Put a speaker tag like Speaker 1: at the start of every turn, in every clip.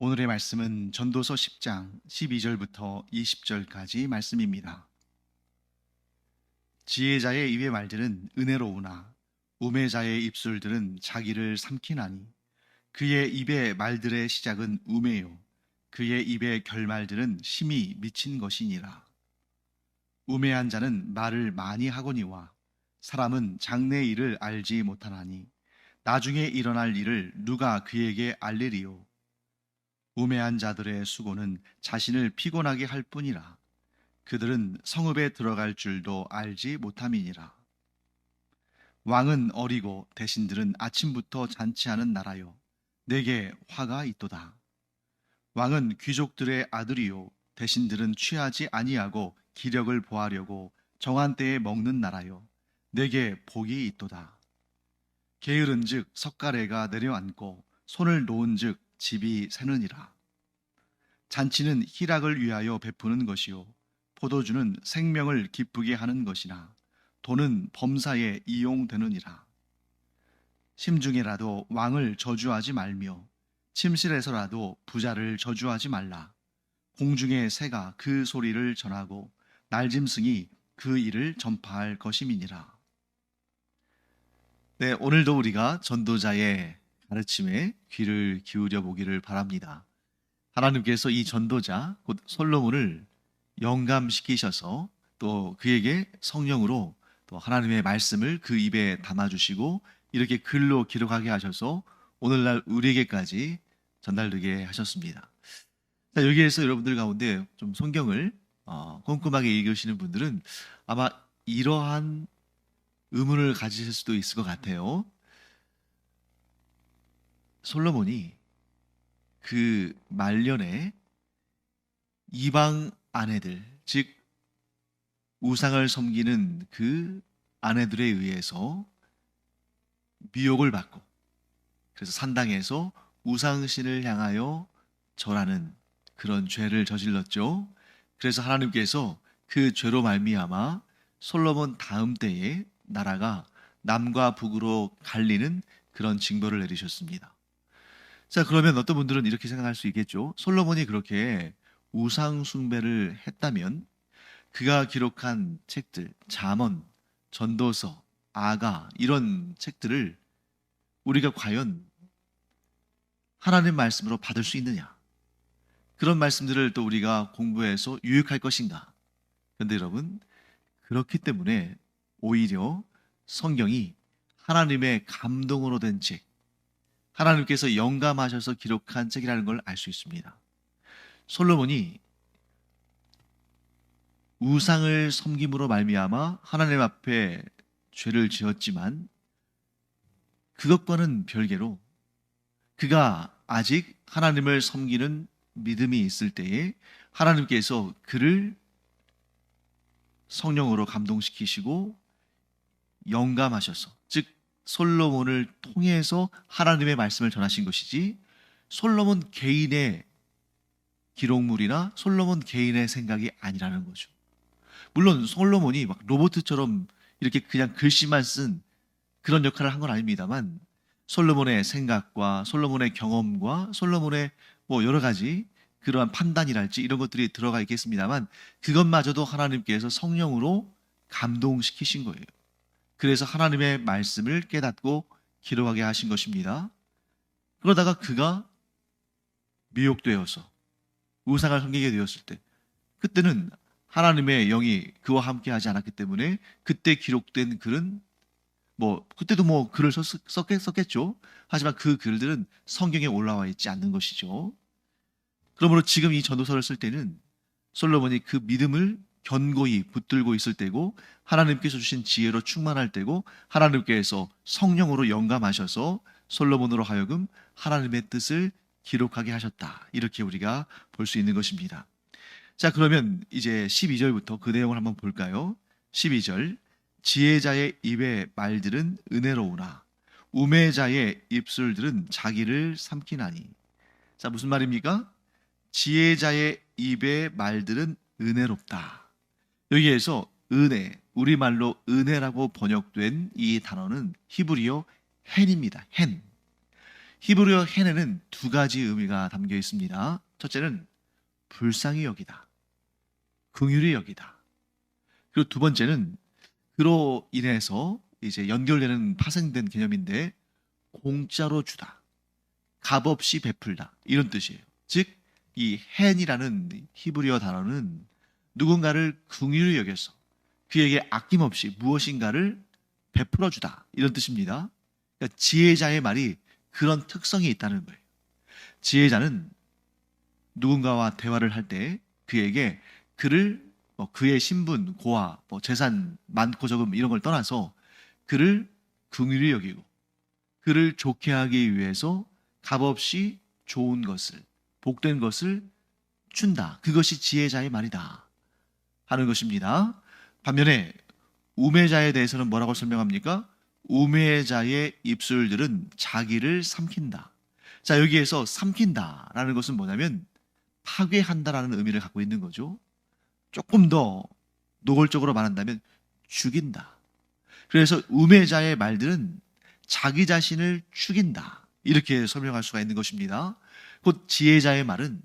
Speaker 1: 오늘의 말씀은 전도서 10장 12절부터 20절까지 말씀입니다. 지혜자의 입의 말들은 은혜로우나 우매자의 입술들은 자기를 삼키나니 그의 입의 말들의 시작은 우매요 그의 입의 결말들은 심히 미친 것이니라. 우매한 자는 말을 많이 하거니와 사람은 장래의 일을 알지 못하나니 나중에 일어날 일을 누가 그에게 알리리요. 우매한 자들의 수고는 자신을 피곤하게 할 뿐이라. 그들은 성읍에 들어갈 줄도 알지 못함이니라. 왕은 어리고 대신들은 아침부터 잔치하는 나라요. 내게 화가 있도다. 왕은 귀족들의 아들이요. 대신들은 취하지 아니하고 기력을 보하려고 정한 때에 먹는 나라요. 내게 복이 있도다. 게으른즉 석가래가 내려앉고 손을 놓은즉 집이 새느니라. 잔치는 희락을 위하여 베푸는 것이요 포도주는 생명을 기쁘게 하는 것이나 돈은 범사에 이용되느니라. 심중에라도 왕을 저주하지 말며 침실에서라도 부자를 저주하지 말라. 공중의 새가 그 소리를 전하고 날짐승이 그 일을 전파할 것임이니라. 네, 오늘도 우리가 전도자의 가르침에 귀를 기울여 보기를 바랍니다. 하나님께서 이 전도자 곧 솔로몬을 영감시키셔서 또 그에게 성령으로 또 하나님의 말씀을 그 입에 담아주시고 이렇게 글로 기록하게 하셔서 오늘날 우리에게까지 전달되게 하셨습니다. 자, 여기에서 여러분들 가운데 좀 성경을 꼼꼼하게 읽으시는 분들은 아마 이러한 의문을 가지실 수도 있을 것 같아요. 솔로몬이 그 말년에 이방 아내들, 즉 우상을 섬기는 그 아내들에 의해서 미혹을 받고 그래서 산당에서 우상신을 향하여 절하는 그런 죄를 저질렀죠. 그래서 하나님께서 그 죄로 말미암아 솔로몬 다음 때에 나라가 남과 북으로 갈리는 그런 징벌을 내리셨습니다. 자, 그러면 어떤 분들은 이렇게 생각할 수 있겠죠. 솔로몬이 그렇게 우상 숭배를 했다면 그가 기록한 책들, 잠언, 전도서, 아가 이런 책들을 우리가 과연 하나님 말씀으로 받을 수 있느냐? 그런 말씀들을 또 우리가 공부해서 유익할 것인가? 그런데 여러분, 그렇기 때문에 오히려 성경이 하나님의 감동으로 된 책, 하나님께서 영감하셔서 기록한 책이라는 걸 알 수 있습니다. 솔로몬이 우상을 섬김으로 말미암아 하나님 앞에 죄를 지었지만 그것과는 별개로 그가 아직 하나님을 섬기는 믿음이 있을 때에 하나님께서 그를 성령으로 감동시키시고 영감하셔서, 즉 솔로몬을 통해서 하나님의 말씀을 전하신 것이지 솔로몬 개인의 기록물이나 솔로몬 개인의 생각이 아니라는 거죠. 물론 솔로몬이 막 로봇처럼 이렇게 그냥 글씨만 쓴 그런 역할을 한 건 아닙니다만 솔로몬의 생각과 솔로몬의 경험과 솔로몬의 뭐 여러 가지 그러한 판단이랄지 이런 것들이 들어가 있겠습니다만 그것마저도 하나님께서 성령으로 감동시키신 거예요. 그래서 하나님의 말씀을 깨닫고 기록하게 하신 것입니다. 그러다가 그가 미혹되어서 우상을 섬기게 되었을 때 그때는 하나님의 영이 그와 함께 하지 않았기 때문에 그때 기록된 글은 그때도 글을 썼겠죠. 하지만 그 글들은 성경에 올라와 있지 않는 것이죠. 그러므로 지금 이 전도서를 쓸 때는 솔로몬이 그 믿음을 견고히 붙들고 있을 때고 하나님께서 주신 지혜로 충만할 때고 하나님께서 성령으로 영감하셔서 솔로몬으로 하여금 하나님의 뜻을 기록하게 하셨다. 이렇게 우리가 볼 수 있는 것입니다. 자, 그러면 이제 12절부터 그 내용을 한번 볼까요? 12절 지혜자의 입의 말들은 은혜로우나 우매자의 입술들은 자기를 삼키나니. 자, 무슨 말입니까? 지혜자의 입의 말들은 은혜롭다. 여기에서 은혜, 우리말로 은혜라고 번역된 이 단어는 히브리어 헨입니다. 헨. 히브리어 헤네는 두 가지 의미가 담겨 있습니다. 첫째는 불쌍히 여기다, 긍휼히 여기다. 그리고 두 번째는 그로 인해서 이제 연결되는 파생된 개념인데 공짜로 주다, 값없이 베풀다, 이런 뜻이에요. 즉 이 헨이라는 히브리어 단어는 누군가를 긍휼히 여겨서 그에게 아낌없이 무엇인가를 베풀어 주다, 이런 뜻입니다. 그러니까 지혜자의 말이 그런 특성이 있다는 거예요. 지혜자는 누군가와 대화를 할 때 그에게 그의 신분, 고아, 재산 많고 적음 이런 걸 떠나서 그를 긍휼히 여기고 그를 좋게 하기 위해서 값없이 좋은 것을, 복된 것을 준다. 그것이 지혜자의 말이다 하는 것입니다. 반면에 우매자에 대해서는 뭐라고 설명합니까? 우매자의 입술들은 자기를 삼킨다. 자, 여기에서 삼킨다라는 것은 뭐냐면 파괴한다라는 의미를 갖고 있는 거죠. 조금 더 노골적으로 말한다면 죽인다. 그래서 우매자의 말들은 자기 자신을 죽인다, 이렇게 설명할 수가 있는 것입니다. 곧 지혜자의 말은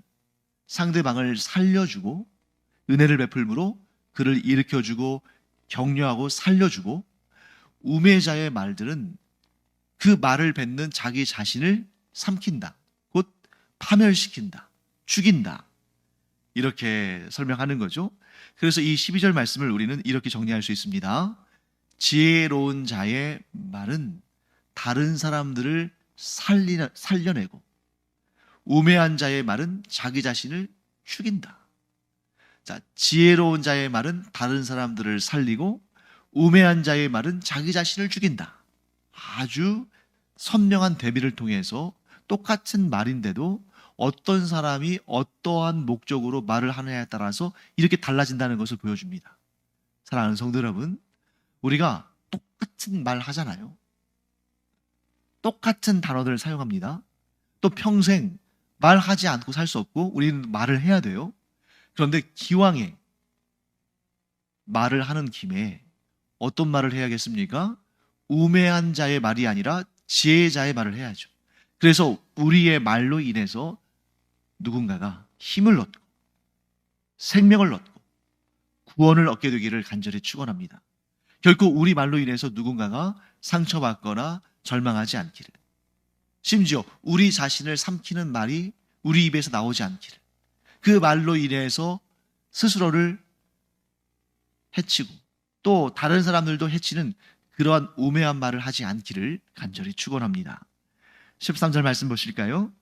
Speaker 1: 상대방을 살려주고 은혜를 베풀므로 그를 일으켜주고 격려하고 살려주고, 우매자의 말들은 그 말을 뱉는 자기 자신을 삼킨다, 곧 파멸시킨다, 죽인다, 이렇게 설명하는 거죠. 그래서 이 12절 말씀을 우리는 이렇게 정리할 수 있습니다. 지혜로운 자의 말은 다른 사람들을 살려내고 우매한 자의 말은 자기 자신을 죽인다. 자, 지혜로운 자의 말은 다른 사람들을 살리고 우매한 자의 말은 자기 자신을 죽인다. 아주 선명한 대비를 통해서 똑같은 말인데도 어떤 사람이 어떠한 목적으로 말을 하느냐에 따라서 이렇게 달라진다는 것을 보여줍니다. 사랑하는 성도 여러분, 우리가 똑같은 말 하잖아요. 똑같은 단어들을 사용합니다. 또 평생 말하지 않고 살 수 없고 우리는 말을 해야 돼요. 그런데 기왕에 말을 하는 김에 어떤 말을 해야겠습니까? 우매한 자의 말이 아니라 지혜자의 말을 해야죠. 그래서 우리의 말로 인해서 누군가가 힘을 얻고 생명을 얻고 구원을 얻게 되기를 간절히 축원합니다. 결코 우리 말로 인해서 누군가가 상처받거나 절망하지 않기를, 심지어 우리 자신을 삼키는 말이 우리 입에서 나오지 않기를, 그 말로 인해서 스스로를 해치고 또 다른 사람들도 해치는 그러한 우매한 말을 하지 않기를 간절히 축원합니다. 13절 말씀 보실까요?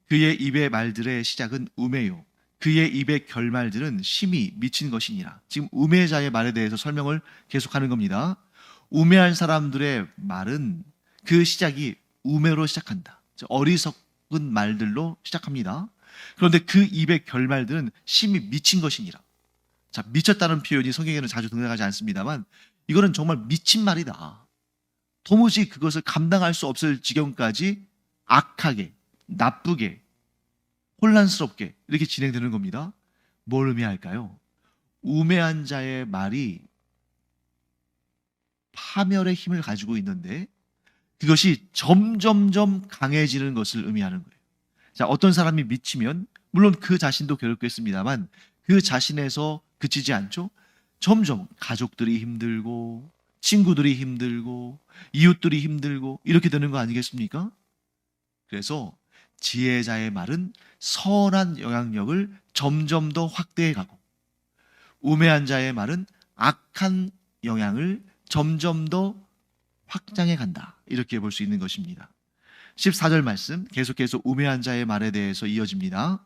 Speaker 1: 그의 입의 말들의 시작은 우매요, 그의 입의 결말들은 심히 미친 것이니라. 지금 우매자의 말에 대해서 설명을 계속하는 겁니다. 우매한 사람들의 말은 그 시작이 우매로 시작한다. 어리석은 말들로 시작합니다. 그런데 그 입의 결말들은 심히 미친 것이니라. 자, 미쳤다는 표현이 성경에는 자주 등장하지 않습니다만 이거는 정말 미친 말이다. 도무지 그것을 감당할 수 없을 지경까지 악하게, 나쁘게, 혼란스럽게 이렇게 진행되는 겁니다. 뭘 의미할까요? 우매한 자의 말이 파멸의 힘을 가지고 있는데 그것이 점점점 강해지는 것을 의미하는 거예요. 자, 어떤 사람이 미치면 물론 그 자신도 괴롭겠습니다만 그 자신에서 그치지 않죠? 점점 가족들이 힘들고 친구들이 힘들고 이웃들이 힘들고 이렇게 되는 거 아니겠습니까? 그래서 지혜자의 말은 선한 영향력을 점점 더 확대해 가고 우매한 자의 말은 악한 영향을 점점 더 확장해 간다, 이렇게 볼 수 있는 것입니다. 14절 말씀 계속해서 우매한 자의 말에 대해서 이어집니다.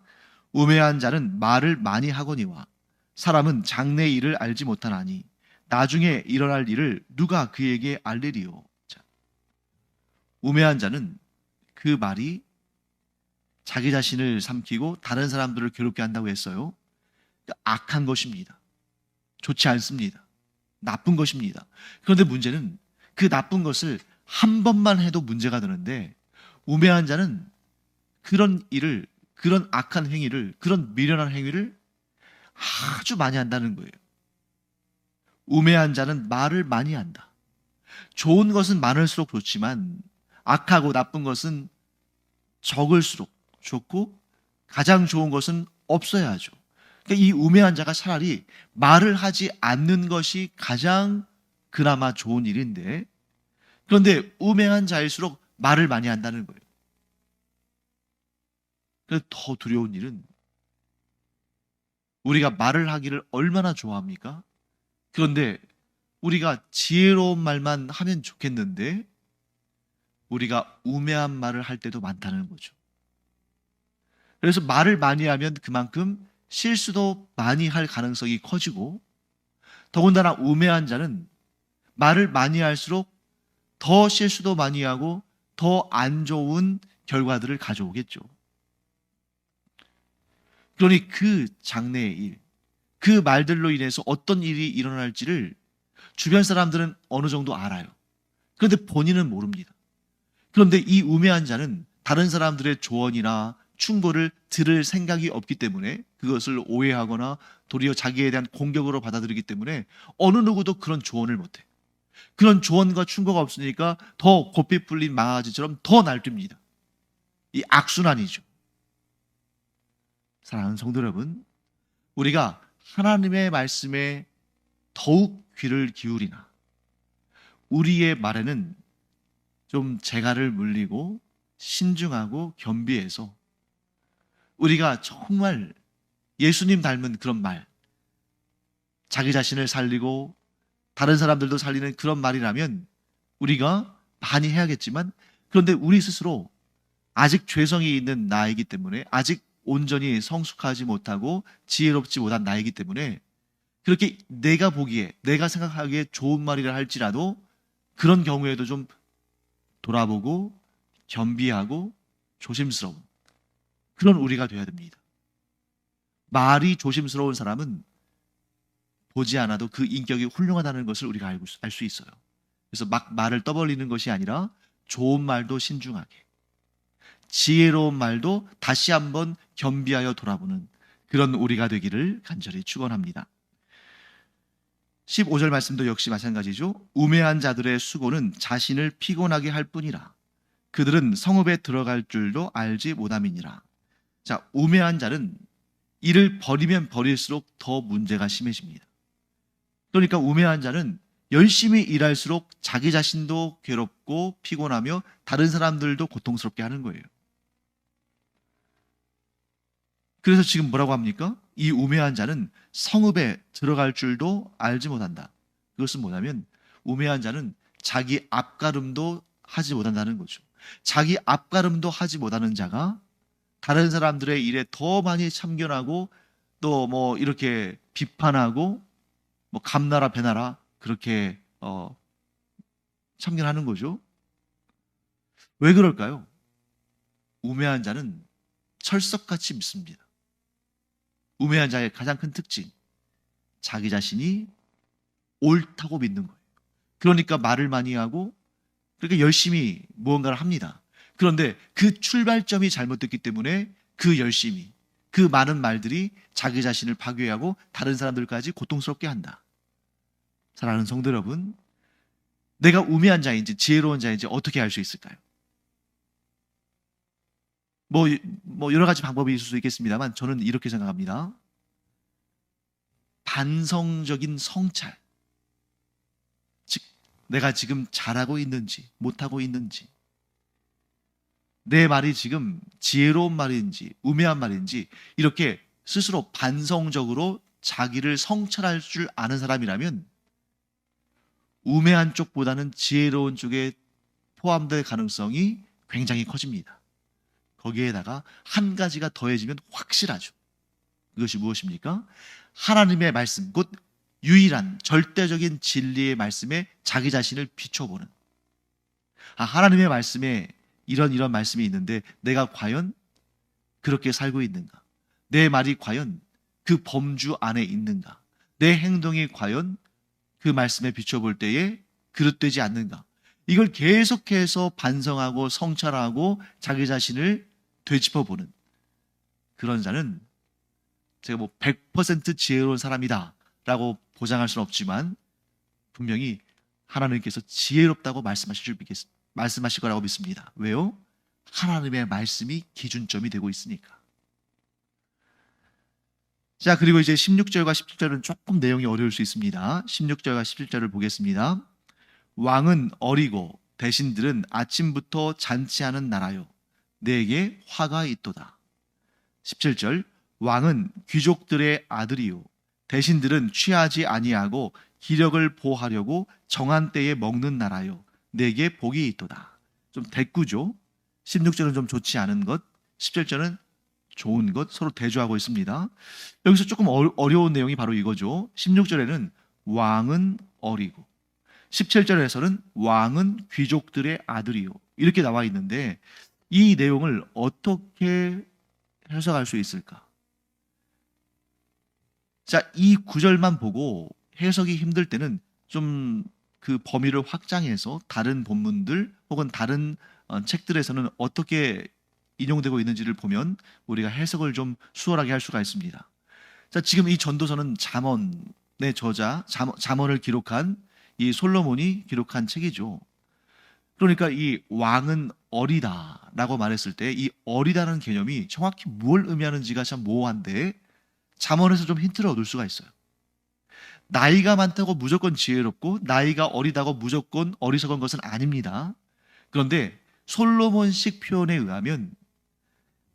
Speaker 1: 우매한 자는 말을 많이 하거니와 사람은 장래 일을 알지 못하나니 나중에 일어날 일을 누가 그에게 알리리요. 자, 우매한 자는 그 말이 자기 자신을 삼키고 다른 사람들을 괴롭게 한다고 했어요. 악한 것입니다. 좋지 않습니다. 나쁜 것입니다. 그런데 문제는 그 나쁜 것을 한 번만 해도 문제가 되는데 우매한 자는 그런 일을, 그런 악한 행위를, 그런 미련한 행위를 아주 많이 한다는 거예요. 우매한 자는 말을 많이 한다. 좋은 것은 많을수록 좋지만 악하고 나쁜 것은 적을수록 좋고 가장 좋은 것은 없어야 하죠. 그러니까 이 우매한 자가 차라리 말을 하지 않는 것이 가장 그나마 좋은 일인데, 그런데 우매한 자일수록 말을 많이 한다는 거예요. 그래서 더 두려운 일은 우리가 말을 하기를 얼마나 좋아합니까? 그런데 우리가 지혜로운 말만 하면 좋겠는데 우리가 우매한 말을 할 때도 많다는 거죠. 그래서 말을 많이 하면 그만큼 실수도 많이 할 가능성이 커지고, 더군다나 우매한 자는 말을 많이 할수록 더 실수도 많이 하고 더 안 좋은 결과들을 가져오겠죠. 그러니 그 장래의 일, 그 말들로 인해서 어떤 일이 일어날지를 주변 사람들은 어느 정도 알아요. 그런데 본인은 모릅니다. 그런데 이 우매한 자는 다른 사람들의 조언이나 충고를 들을 생각이 없기 때문에 그것을 오해하거나 도리어 자기에 대한 공격으로 받아들이기 때문에 어느 누구도 그런 조언을 못해. 그런 조언과 충고가 없으니까 더 고삐 풀린 망아지처럼 더 날뛰입니다. 이 악순환이죠. 사랑하는 성도 여러분, 우리가 하나님의 말씀에 더욱 귀를 기울이나 우리의 말에는 좀 재갈을 물리고 신중하고 겸비해서 우리가 정말 예수님 닮은 그런 말, 자기 자신을 살리고 다른 사람들도 살리는 그런 말이라면 우리가 많이 해야겠지만, 그런데 우리 스스로 아직 죄성이 있는 나이기 때문에, 아직 온전히 성숙하지 못하고 지혜롭지 못한 나이기 때문에 그렇게 내가 보기에, 내가 생각하기에 좋은 말이라 할지라도 그런 경우에도 좀 돌아보고 겸비하고 조심스러운 그런 우리가 되어야 됩니다. 말이 조심스러운 사람은 보지 않아도 그 인격이 훌륭하다는 것을 우리가 알 수 있어요. 그래서 막 말을 떠벌리는 것이 아니라 좋은 말도 신중하게, 지혜로운 말도 다시 한번 겸비하여 돌아보는 그런 우리가 되기를 간절히 축원합니다. 15절 말씀도 역시 마찬가지죠. 우매한 자들의 수고는 자신을 피곤하게 할 뿐이라 그들은 성읍에 들어갈 줄도 알지 못함이니라. 자, 우매한 자는 이를 버리면 버릴수록 더 문제가 심해집니다. 그러니까 우매한 자는 열심히 일할수록 자기 자신도 괴롭고 피곤하며 다른 사람들도 고통스럽게 하는 거예요. 그래서 지금 뭐라고 합니까? 이 우매한 자는 성읍에 들어갈 줄도 알지 못한다. 그것은 뭐냐면 우매한 자는 자기 앞가름도 하지 못한다는 거죠. 자기 앞가름도 하지 못하는 자가 다른 사람들의 일에 더 많이 참견하고 또 뭐 이렇게 비판하고 뭐 감나라 배나라 그렇게 참견하는 거죠. 왜 그럴까요? 우매한 자는 철석같이 믿습니다. 우매한 자의 가장 큰 특징, 자기 자신이 옳다고 믿는 거예요. 그러니까 말을 많이 하고 그렇게 열심히 무언가를 합니다. 그런데 그 출발점이 잘못됐기 때문에 그 열심히, 그 많은 말들이 자기 자신을 파괴하고 다른 사람들까지 고통스럽게 한다. 사랑하는 성도 여러분, 내가 우매한 자인지 지혜로운 자인지 어떻게 알 수 있을까요? 뭐 여러 가지 방법이 있을 수 있겠습니다만 저는 이렇게 생각합니다. 반성적인 성찰, 즉 내가 지금 잘하고 있는지 못하고 있는지, 내 말이 지금 지혜로운 말인지 우매한 말인지 이렇게 스스로 반성적으로 자기를 성찰할 줄 아는 사람이라면 우매한 쪽보다는 지혜로운 쪽에 포함될 가능성이 굉장히 커집니다. 거기에다가 한 가지가 더해지면 확실하죠. 그것이 무엇입니까? 하나님의 말씀, 곧 유일한 절대적인 진리의 말씀에 자기 자신을 비춰보는, 하나님의 말씀에 이런 말씀이 있는데 내가 과연 그렇게 살고 있는가? 내 말이 과연 그 범주 안에 있는가? 내 행동이 과연 그 말씀에 비춰볼 때에 그릇되지 않는가? 이걸 계속해서 반성하고 성찰하고 자기 자신을 되짚어보는 그런 자는 제가 뭐 100% 지혜로운 사람이다 라고 보장할 수는 없지만 분명히 하나님께서 지혜롭다고 말씀하실 거라고 믿습니다. 왜요? 하나님의 말씀이 기준점이 되고 있으니까. 자, 그리고 이제 16절과 17절은 조금 내용이 어려울 수 있습니다. 16절과 17절을 보겠습니다. 왕은 어리고 대신들은 아침부터 잔치하는 나라요. 내게 화가 있도다. 17절 왕은 귀족들의 아들이요. 대신들은 취하지 아니하고 기력을 보하려고 정한 때에 먹는 나라요. 내게 복이 있도다. 좀 대꾸죠. 16절은 좀 좋지 않은 것, 17절은 좋은 것, 서로 대조하고 있습니다. 여기서 조금 어려운 내용이 바로 이거죠. 16절에는 왕은 어리고 17절에서는 왕은 귀족들의 아들이요. 이렇게 나와 있는데 이 내용을 어떻게 해석할 수 있을까? 자, 이 구절만 보고 해석이 힘들 때는 좀 그 범위를 확장해서 다른 본문들 혹은 다른 책들에서는 어떻게 인용되고 있는지를 보면 우리가 해석을 좀 수월하게 할 수가 있습니다. 자, 지금 이 전도서는 잠언의 저자, 잠언을 기록한 이 솔로몬이 기록한 책이죠. 그러니까 이 왕은 어리다라고 말했을 때 이 어리다는 개념이 정확히 뭘 의미하는지가 참 모호한데 잠언에서 좀 힌트를 얻을 수가 있어요. 나이가 많다고 무조건 지혜롭고 나이가 어리다고 무조건 어리석은 것은 아닙니다. 그런데 솔로몬식 표현에 의하면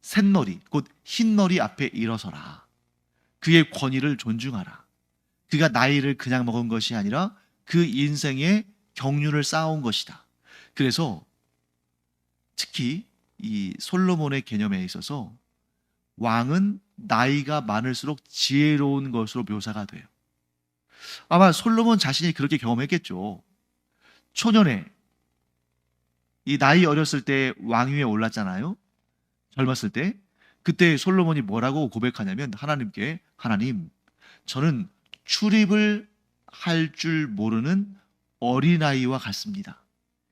Speaker 1: 샛머리, 곧 흰머리 앞에 일어서라. 그의 권위를 존중하라. 그가 나이를 그냥 먹은 것이 아니라 그 인생의 경륜을 쌓아온 것이다. 그래서 특히 이 솔로몬의 개념에 있어서 왕은 나이가 많을수록 지혜로운 것으로 묘사가 돼요. 아마 솔로몬 자신이 그렇게 경험했겠죠. 초년에 이 나이 어렸을 때 왕위에 올랐잖아요. 젊었을 때. 그때 솔로몬이 뭐라고 고백하냐면 하나님께, 하나님, 저는 출입을 할 줄 모르는 어린아이와 같습니다.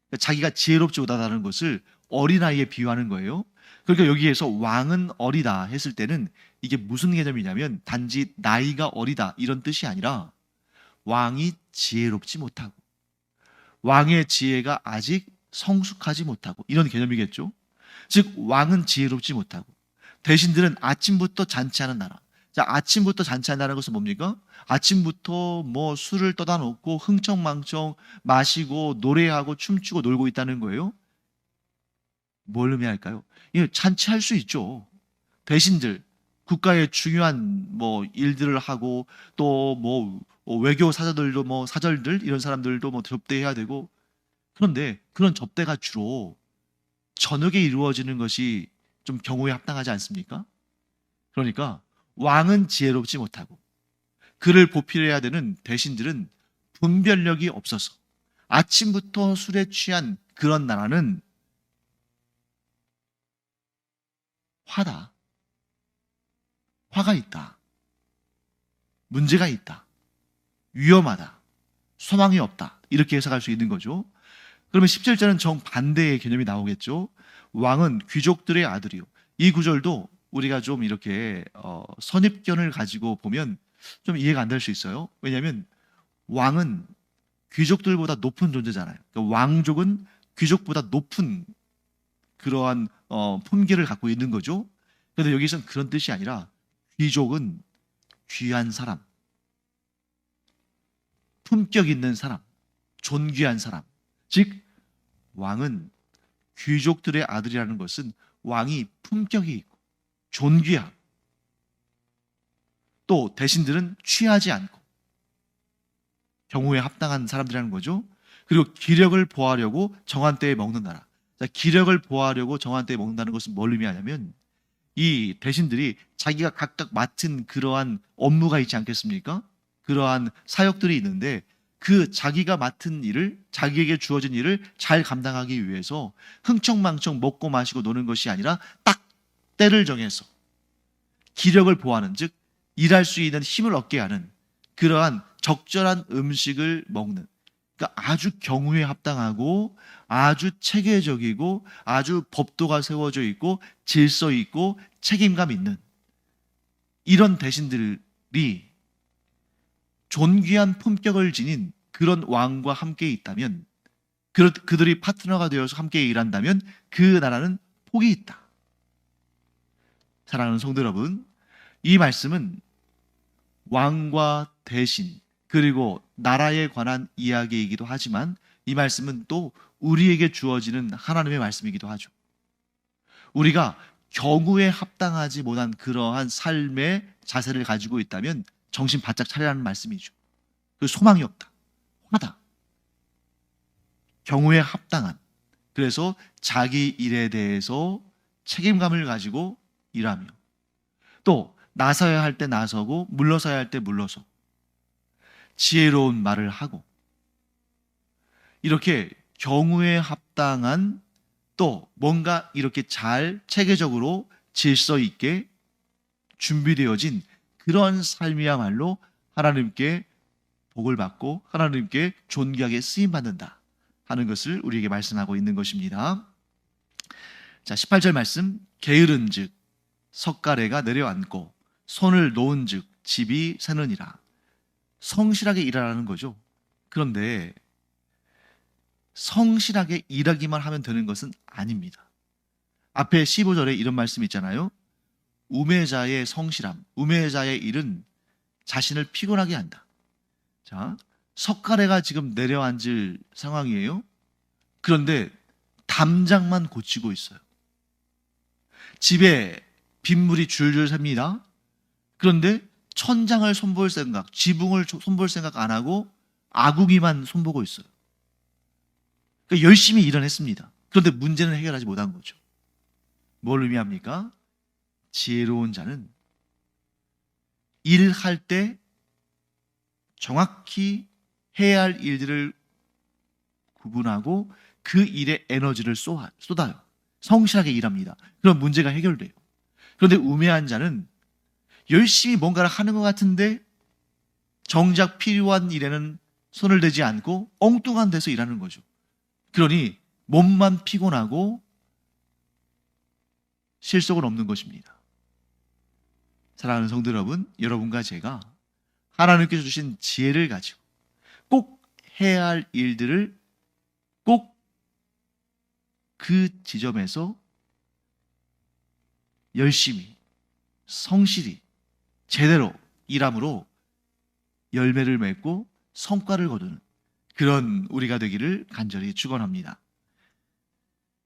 Speaker 1: 그러니까 자기가 지혜롭지 못하다는 것을 어린아이에 비유하는 거예요. 그러니까 여기에서 왕은 어리다 했을 때는 이게 무슨 개념이냐면 단지 나이가 어리다 이런 뜻이 아니라 왕이 지혜롭지 못하고 왕의 지혜가 아직 성숙하지 못하고 이런 개념이겠죠. 즉 왕은 지혜롭지 못하고 대신들은 아침부터 잔치하는 나라. 자, 아침부터 잔치한다는 것은 뭡니까? 아침부터 뭐 술을 떠다 놓고 흥청망청 마시고 노래하고 춤추고 놀고 있다는 거예요. 뭘 의미할까요? 예, 잔치할 수 있죠. 대신들 국가의 중요한 뭐 일들을 하고 또 뭐 외교 사절들도 뭐 사절들 이런 사람들도 뭐 접대해야 되고 그런데 그런 접대가 주로 저녁에 이루어지는 것이 좀 경우에 합당하지 않습니까? 그러니까 왕은 지혜롭지 못하고 그를 보필해야 되는 대신들은 분별력이 없어서 아침부터 술에 취한 그런 나라는 화가 있다. 문제가 있다. 위험하다. 소망이 없다. 이렇게 해석할 수 있는 거죠. 그러면 17절은 정반대의 개념이 나오겠죠. 왕은 귀족들의 아들이요. 이 구절도 우리가 좀 이렇게 선입견을 가지고 보면 좀 이해가 안 될 수 있어요. 왜냐하면 왕은 귀족들보다 높은 존재잖아요. 그러니까 왕족은 귀족보다 높은 그러한 품계를 갖고 있는 거죠. 그런데 여기서는 그런 뜻이 아니라 귀족은 귀한 사람, 품격 있는 사람, 존귀한 사람. 즉 왕은 귀족들의 아들이라는 것은 왕이 품격이 있고 존귀하고 또 대신들은 취하지 않고 경우에 합당한 사람들이라는 거죠. 그리고 기력을 보하려고 정한 때에 먹는 나라. 자, 기력을 보하려고 정한 때에 먹는다는 것은 뭘 의미하냐면 이 대신들이 자기가 각각 맡은 그러한 업무가 있지 않겠습니까? 그러한 사역들이 있는데 그 자기가 맡은 일을 자기에게 주어진 일을 잘 감당하기 위해서 흥청망청 먹고 마시고 노는 것이 아니라 딱 때를 정해서 기력을 보하는 즉 일할 수 있는 힘을 얻게 하는 그러한 적절한 음식을 먹는 그러니까 아주 경우에 합당하고 아주 체계적이고 아주 법도가 세워져 있고 질서 있고 책임감 있는 이런 대신들이 존귀한 품격을 지닌 그런 왕과 함께 있다면 그들이 파트너가 되어서 함께 일한다면 그 나라는 복이 있다. 사랑하는 성도 여러분, 이 말씀은 왕과 대신 그리고 나라에 관한 이야기이기도 하지만 이 말씀은 또 우리에게 주어지는 하나님의 말씀이기도 하죠. 우리가 경우에 합당하지 못한 그러한 삶의 자세를 가지고 있다면 정신 바짝 차리라는 말씀이죠. 그 소망이 없다. 화다. 경우에 합당한. 그래서 자기 일에 대해서 책임감을 가지고 일하며 또 나서야 할 때 나서고 물러서야 할 때 물러서 지혜로운 말을 하고 이렇게 경우에 합당한 또 뭔가 이렇게 잘 체계적으로 질서 있게 준비되어진 그런 삶이야말로 하나님께 복을 받고 하나님께 존귀하게 쓰임받는다 하는 것을 우리에게 말씀하고 있는 것입니다. 자, 18절 말씀, 게으른 즉 석가래가 내려앉고 손을 놓은 즉 집이 새느니라. 성실하게 일하라는 거죠. 그런데 성실하게 일하기만 하면 되는 것은 아닙니다. 앞에 15절에 이런 말씀 있잖아요. 우매자의 성실함, 우매자의 일은 자신을 피곤하게 한다. 자, 석가래가 지금 내려앉을 상황이에요. 그런데 담장만 고치고 있어요. 집에 빗물이 줄줄 셉니다. 그런데 천장을 손볼 생각, 지붕을 손볼 생각 안 하고 아궁이만 손보고 있어요. 그러니까 열심히 일은 했습니다. 그런데 문제는 해결하지 못한 거죠. 뭘 의미합니까? 지혜로운 자는 일할 때 정확히 해야 할 일들을 구분하고 그 일에 에너지를 쏟아요. 성실하게 일합니다. 그럼 문제가 해결돼요. 그런데 우매한 자는 열심히 뭔가를 하는 것 같은데 정작 필요한 일에는 손을 대지 않고 엉뚱한 데서 일하는 거죠. 그러니 몸만 피곤하고 실속은 없는 것입니다. 사랑하는 성도 여러분, 여러분과 제가 하나님께서 주신 지혜를 가지고 꼭 해야 할 일들을 꼭 그 지점에서 열심히 성실히 제대로 일함으로 열매를 맺고 성과를 거두는 그런 우리가 되기를 간절히 축원합니다.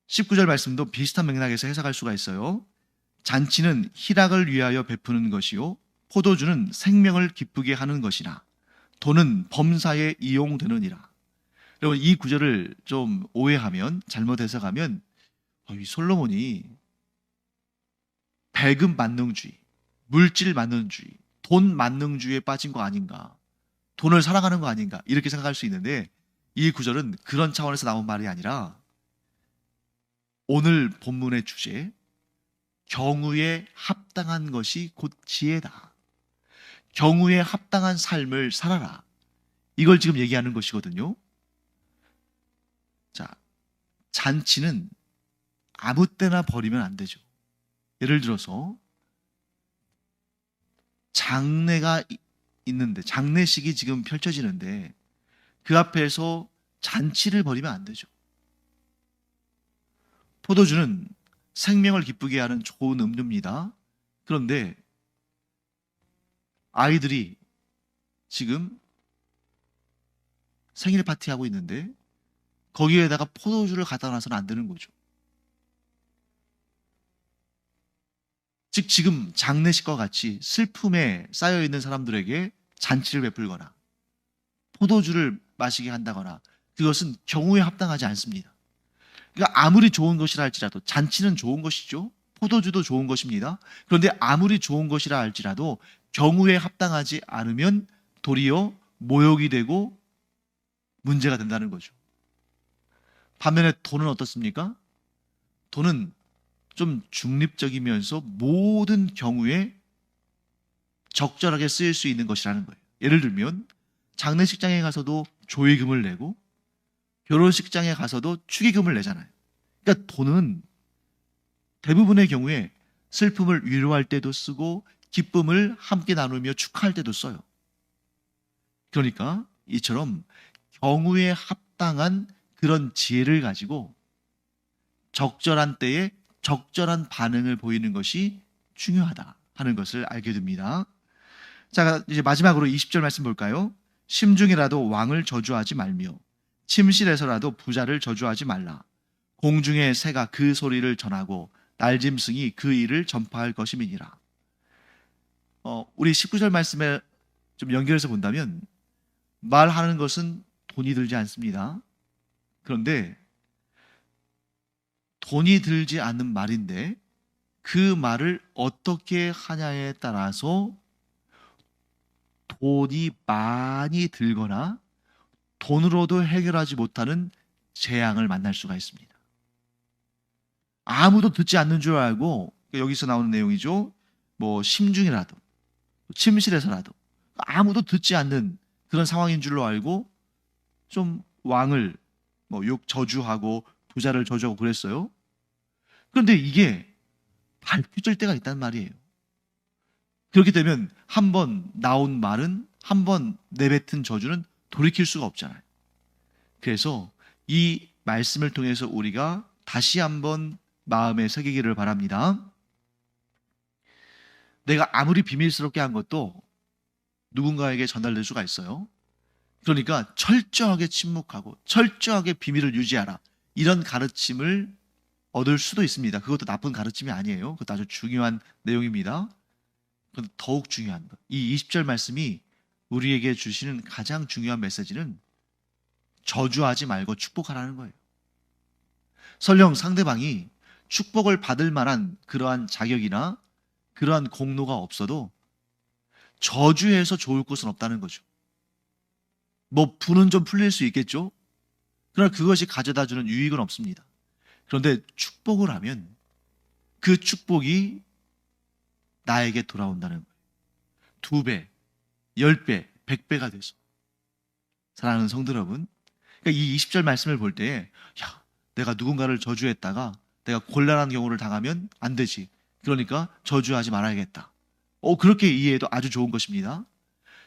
Speaker 1: 19절 말씀도 비슷한 맥락에서 해석할 수가 있어요. 잔치는 희락을 위하여 베푸는 것이요 포도주는 생명을 기쁘게 하는 것이나 돈은 범사에 이용되느니라. 여러분, 이 구절을 좀 오해하면 잘못 해석하면 이 솔로몬이 배급 만능주의, 물질 만능주의, 돈 만능주의에 빠진 거 아닌가, 돈을 사랑하는 거 아닌가 이렇게 생각할 수 있는데 이 구절은 그런 차원에서 나온 말이 아니라 오늘 본문의 주제 경우에 합당한 것이 곧 지혜다. 경우에 합당한 삶을 살아라. 이걸 지금 얘기하는 것이거든요. 자, 잔치는 아무 때나 버리면 안 되죠. 예를 들어서 장례가 있는데 장례식이 지금 펼쳐지는데 그 앞에서 잔치를 벌이면 안 되죠. 포도주는 생명을 기쁘게 하는 좋은 음료입니다. 그런데 아이들이 지금 생일 파티하고 있는데 거기에다가 포도주를 갖다 놔서는 안 되는 거죠. 즉 지금 장례식과 같이 슬픔에 쌓여있는 사람들에게 잔치를 베풀거나 포도주를 마시게 한다거나 그것은 경우에 합당하지 않습니다. 그러니까 아무리 좋은 것이라 할지라도 잔치는 좋은 것이죠. 포도주도 좋은 것입니다. 그런데 아무리 좋은 것이라 할지라도 경우에 합당하지 않으면 도리어 모욕이 되고 문제가 된다는 거죠. 반면에 돈은 어떻습니까? 돈은 좀 중립적이면서 모든 경우에 적절하게 쓰일 수 있는 것이라는 거예요. 예를 들면 장례식장에 가서도 조의금을 내고 결혼식장에 가서도 축의금을 내잖아요. 그러니까 돈은 대부분의 경우에 슬픔을 위로할 때도 쓰고 기쁨을 함께 나누며 축하할 때도 써요. 그러니까 이처럼 경우에 합당한 그런 지혜를 가지고 적절한 때에 적절한 반응을 보이는 것이 중요하다 하는 것을 알게 됩니다. 자, 이제 마지막으로 20절 말씀 볼까요? 심중이라도 왕을 저주하지 말며 침실에서라도 부자를 저주하지 말라. 공중의 새가 그 소리를 전하고 날짐승이 그 일을 전파할 것임이니라. 우리 19절 말씀에 좀 연결해서 본다면 말하는 것은 돈이 들지 않습니다. 그런데 돈이 들지 않는 말인데 그 말을 어떻게 하냐에 따라서 돈이 많이 들거나 돈으로도 해결하지 못하는 재앙을 만날 수가 있습니다. 아무도 듣지 않는 줄 알고, 여기서 나오는 내용이죠. 뭐 심중이라도 침실에서라도 아무도 듣지 않는 그런 상황인 줄로 알고 좀 왕을 저주하고 부자를 저주하고 그랬어요. 그런데 이게 밝혀질 때가 있단 말이에요. 그렇게 되면 한 번 나온 말은, 한 번 내뱉은 저주는 돌이킬 수가 없잖아요. 그래서 이 말씀을 통해서 우리가 다시 한번 마음에 새기기를 바랍니다. 내가 아무리 비밀스럽게 한 것도 누군가에게 전달될 수가 있어요. 그러니까 철저하게 침묵하고 철저하게 비밀을 유지하라, 이런 가르침을 얻을 수도 있습니다. 그것도 나쁜 가르침이 아니에요. 그것도 아주 중요한 내용입니다. 그런데 더욱 중요한 것, 이 20절 말씀이 우리에게 주시는 가장 중요한 메시지는 저주하지 말고 축복하라는 거예요. 설령 상대방이 축복을 받을 만한 그러한 자격이나 그러한 공로가 없어도 저주해서 좋을 것은 없다는 거죠. 분은 좀 풀릴 수 있겠죠. 그러나 그것이 가져다 주는 유익은 없습니다. 그런데 축복을 하면 그 축복이 나에게 돌아온다는 거예요. 2배, 10배, 100배가 돼서. 사랑하는 성도 여러분, 그러니까 이 20절 말씀을 볼 때에 내가 누군가를 저주했다가 내가 곤란한 경우를 당하면 안 되지. 그러니까 저주하지 말아야겠다. 그렇게 이해해도 아주 좋은 것입니다.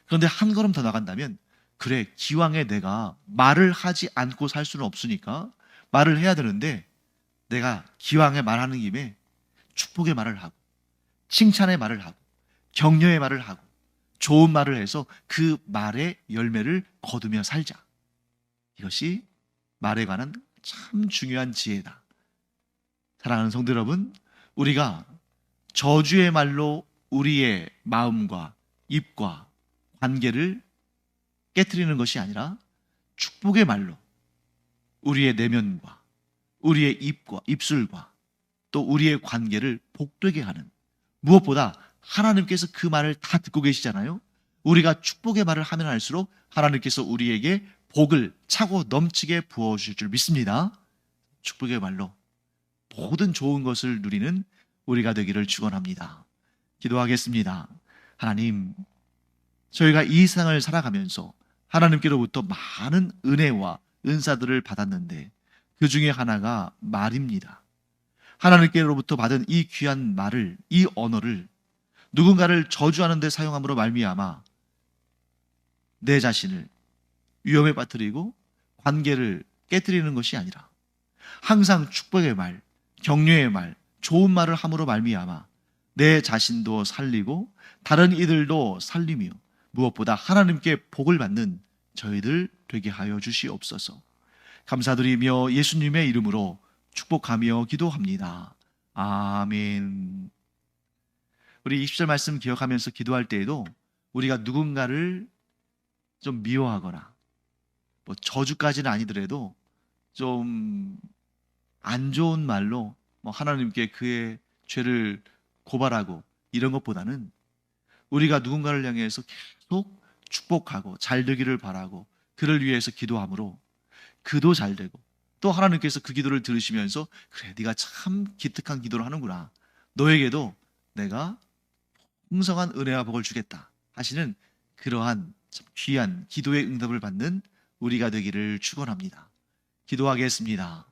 Speaker 1: 그런데 한 걸음 더 나간다면, 그래, 기왕에 내가 말을 하지 않고 살 수는 없으니까 말을 해야 되는데, 내가 기왕에 말하는 김에 축복의 말을 하고 칭찬의 말을 하고 격려의 말을 하고 좋은 말을 해서 그 말의 열매를 거두며 살자. 이것이 말에 관한 참 중요한 지혜다. 사랑하는 성도 여러분, 우리가 저주의 말로 우리의 마음과 입과 관계를 깨트리는 것이 아니라 축복의 말로 우리의 내면과 우리의 입과 입술과 또 우리의 관계를 복되게 하는, 무엇보다 하나님께서 그 말을 다 듣고 계시잖아요. 우리가 축복의 말을 하면 할수록 하나님께서 우리에게 복을 차고 넘치게 부어주실 줄 믿습니다. 축복의 말로 모든 좋은 것을 누리는 우리가 되기를 축원합니다. 기도하겠습니다. 하나님, 저희가 이 세상을 살아가면서 하나님께로부터 많은 은혜와 은사들을 받았는데 그 중에 하나가 말입니다. 하나님께로부터 받은 이 귀한 말을, 이 언어를 누군가를 저주하는 데 사용함으로 말미암아 내 자신을 위험에 빠뜨리고 관계를 깨뜨리는 것이 아니라 항상 축복의 말, 격려의 말, 좋은 말을 함으로 말미암아 내 자신도 살리고 다른 이들도 살리며 무엇보다 하나님께 복을 받는 저희들 되게 하여 주시옵소서. 감사드리며 예수님의 이름으로 축복하며 기도합니다. 아멘. 우리 20절 말씀 기억하면서 기도할 때에도 우리가 누군가를 좀 미워하거나 저주까지는 아니더라도 좀 안 좋은 말로 하나님께 그의 죄를 고발하고 이런 것보다는 우리가 누군가를 향해서 계속 축복하고 잘 되기를 바라고 그를 위해서 기도함으로 그도 잘 되고 또 하나님께서 그 기도를 들으시면서 그래, 네가 참 기특한 기도를 하는구나, 너에게도 내가 풍성한 은혜와 복을 주겠다 하시는 그러한 참 귀한 기도의 응답을 받는 우리가 되기를 축원합니다. 기도하겠습니다.